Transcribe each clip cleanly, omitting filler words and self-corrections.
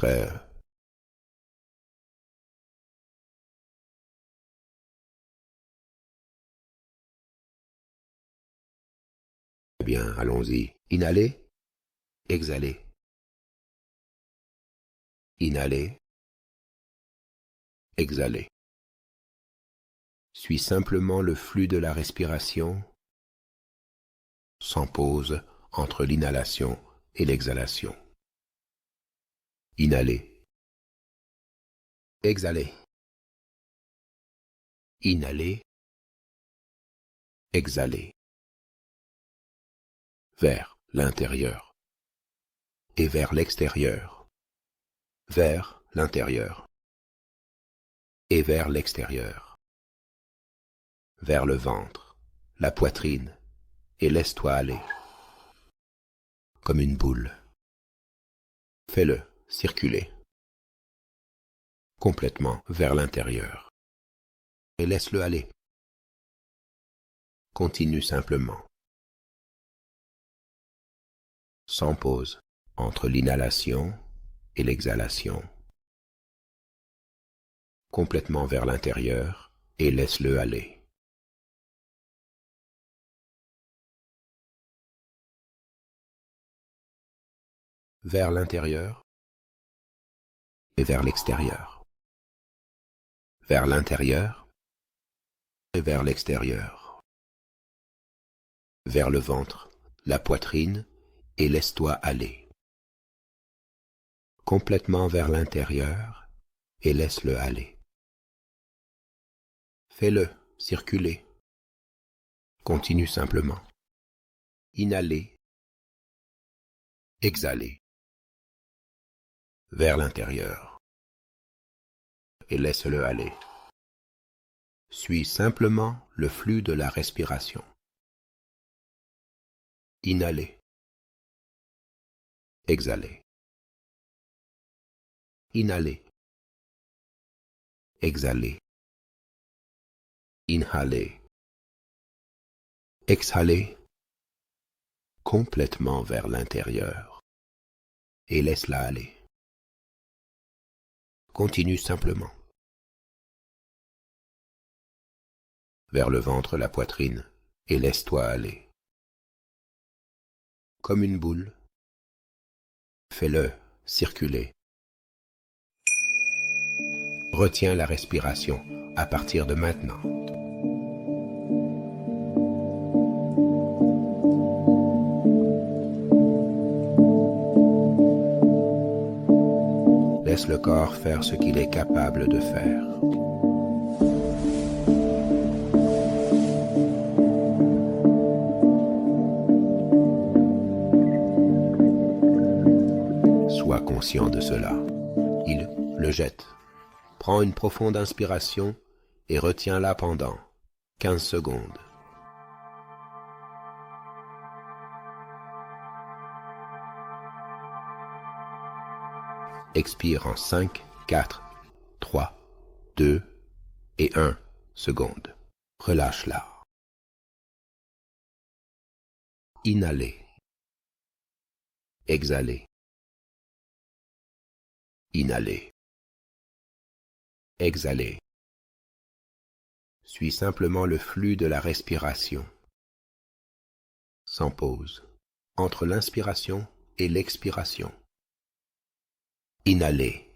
contraire. Eh bien, allons-y. Inhalez, exhalez. Inhalez, exhalez. Suis simplement le flux de la respiration, sans pause entre l'inhalation et l'exhalation. Inhalez, exhalez. Inhalez, exhalez. Vers l'intérieur et vers l'extérieur. Vers l'intérieur et vers l'extérieur. Vers le ventre, la poitrine, et laisse-toi aller, comme une boule. Fais-le circuler, complètement vers l'intérieur, et laisse-le aller. Continue simplement, sans pause, entre l'inhalation et l'exhalation, complètement vers l'intérieur, et laisse-le aller. Vers l'intérieur et vers l'extérieur. Vers l'intérieur et vers l'extérieur. Vers le ventre, la poitrine, et laisse-toi aller. Complètement vers l'intérieur, et laisse-le aller. Fais-le circuler. Continue simplement. Inhalez, exhalez. Vers l'intérieur, et laisse-le aller. Suis simplement le flux de la respiration. Inhalez, exhalez. Inhalez, exhalez. Inhalez, exhalez, complètement vers l'intérieur, et laisse-la aller. Continue simplement. Vers le ventre, la poitrine, et laisse-toi aller. Comme une boule, fais-le circuler. Retiens la respiration à partir de maintenant. Laisse le corps faire ce qu'il est capable de faire. Sois conscient de cela. Il le jette. Prends une profonde inspiration et retiens-la pendant 15 secondes. Expire en 5, 4, 3, 2 et 1 secondes. Relâche-la. Inhalez. Exhalez. Inhalez. Exhalez. Suis simplement le flux de la respiration, sans pause, entre l'inspiration et l'expiration. Inhalez.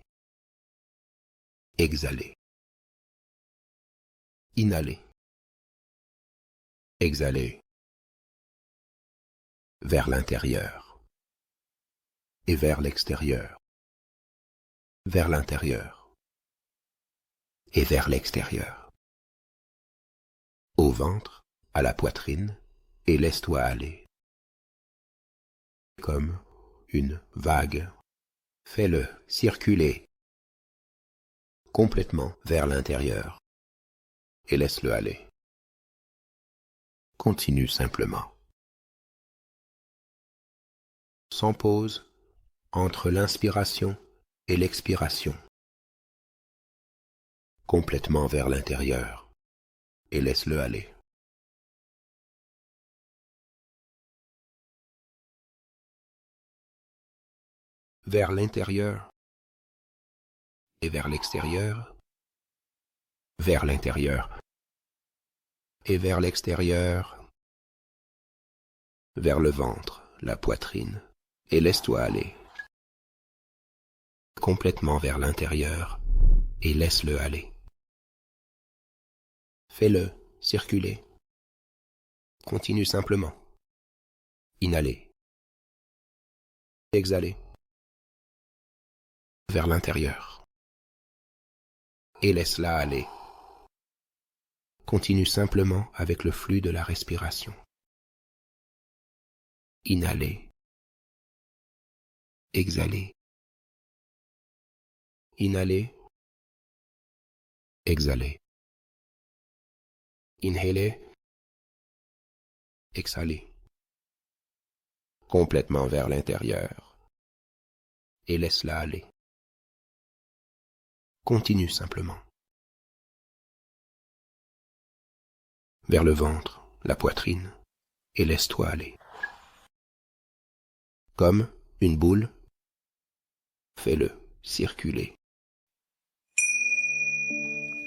Exhalez. Inhalez. Exhalez. Vers l'intérieur et vers l'extérieur. Vers l'intérieur et vers l'extérieur. Au ventre, à la poitrine, et laisse-toi aller. Comme une vague. Fais-le circuler complètement vers l'intérieur et laisse-le aller. Continue simplement. Sans pause, entre l'inspiration et l'expiration. Complètement vers l'intérieur et laisse-le aller. Vers l'intérieur et vers l'extérieur, vers l'intérieur, et vers l'extérieur, vers le ventre, la poitrine, et laisse-toi aller. Complètement vers l'intérieur, et laisse-le aller. Fais-le circuler. Continue simplement. Inhaler. Exhaler. Vers l'intérieur. Et laisse-la aller. Continue simplement avec le flux de la respiration. Inhaler. Exhaler. Inhaler. Exhaler. Inhaler. Exhaler. Complètement vers l'intérieur. Et laisse-la aller. Continue simplement. Vers le ventre, la poitrine, et laisse-toi aller. Comme une boule, fais-le circuler.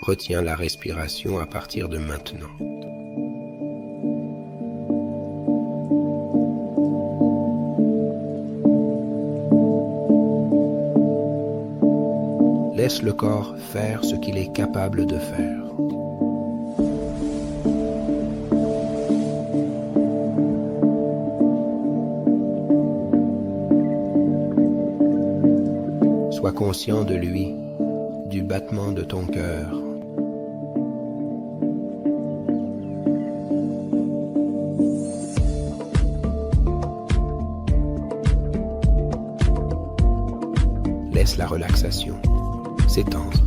Retiens la respiration à partir de maintenant. Laisse le corps faire ce qu'il est capable de faire. Sois conscient de lui, du battement de ton cœur. Laisse la relaxation s'étendre.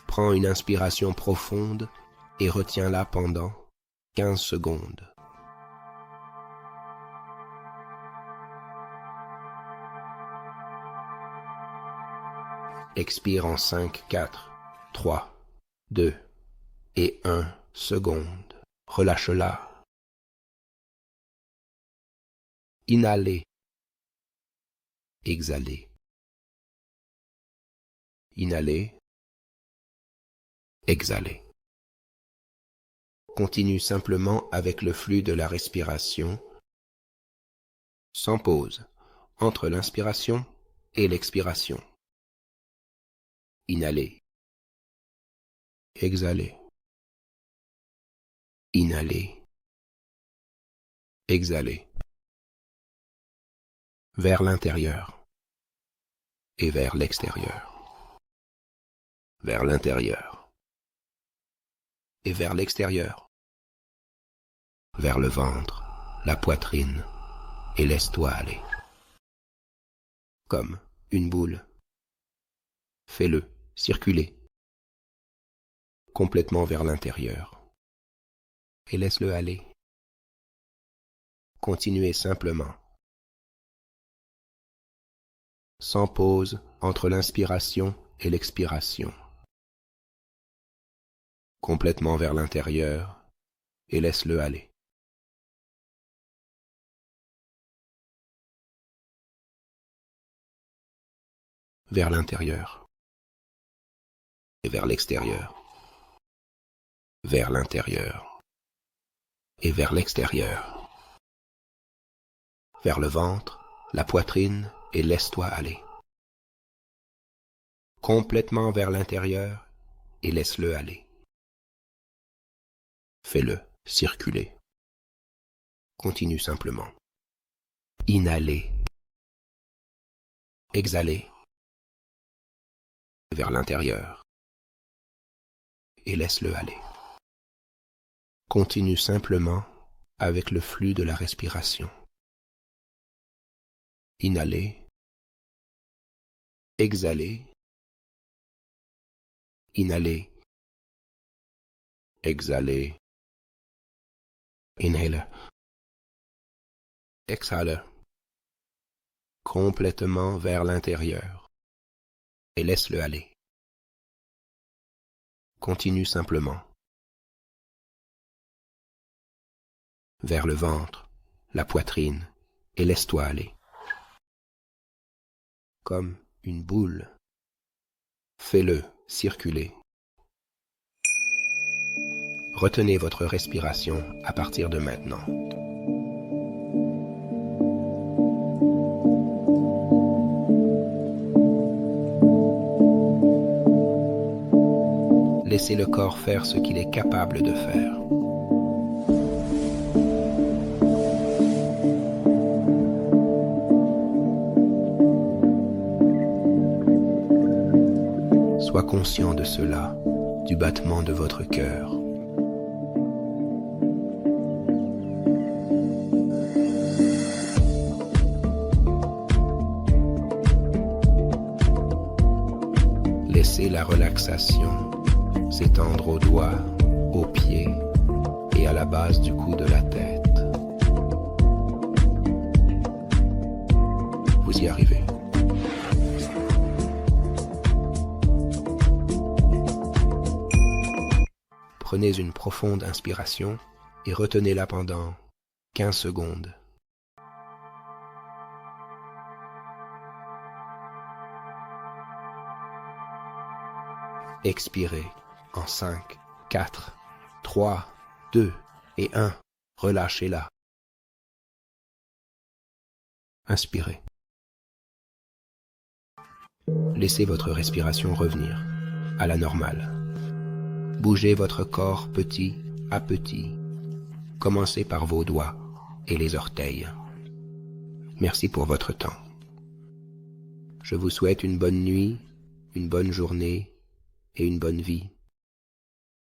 Prends une inspiration profonde et retiens-la pendant 15 secondes. Expire en 5, 4, 3, 2 et 1 seconde. Relâche-la. Inhaler. Exhaler. Inhaler. Exhaler. Continue simplement avec le flux de la respiration, sans pause, entre l'inspiration et l'expiration. Inhaler. Exhaler. Inhaler. Exhaler. Vers l'intérieur et vers l'extérieur. Vers l'intérieur et vers l'extérieur. Vers le ventre, la poitrine, et laisse-toi aller. Comme une boule. Fais-le circuler. Complètement vers l'intérieur. Et laisse-le aller. Continuez simplement. Sans pause entre l'inspiration et l'expiration. Complètement vers l'intérieur et laisse-le aller. Vers l'intérieur et vers l'extérieur. Vers l'intérieur et vers l'extérieur. Vers le ventre, la poitrine et laisse-toi aller. Complètement vers l'intérieur et laisse-le aller. Fais-le circuler. Continue simplement. Inhaler. Exhaler. Vers l'intérieur. Et laisse-le aller. Continue simplement avec le flux de la respiration. Inhaler. Exhaler. Inhaler. Exhaler. Inhale. Exhale. Complètement vers l'intérieur. Et laisse-le aller. Continue simplement. Vers le ventre, la poitrine, et laisse-toi aller. Comme une boule. Fais-le circuler. Retenez votre respiration à partir de maintenant. Laissez le corps faire ce qu'il est capable de faire. Sois conscient de cela, du battement de votre cœur. Laissez la relaxation s'étendre aux doigts, aux pieds et à la base du cou de la tête. Vous y arrivez. Prenez une profonde inspiration et retenez-la pendant 15 secondes. Expirez en 5, 4, 3, 2 et 1. Relâchez-la. Inspirez. Laissez votre respiration revenir à la normale. Bougez votre corps petit à petit. Commencez par vos doigts et les orteils. Merci pour votre temps. Je vous souhaite une bonne nuit, une bonne journée et une bonne vie.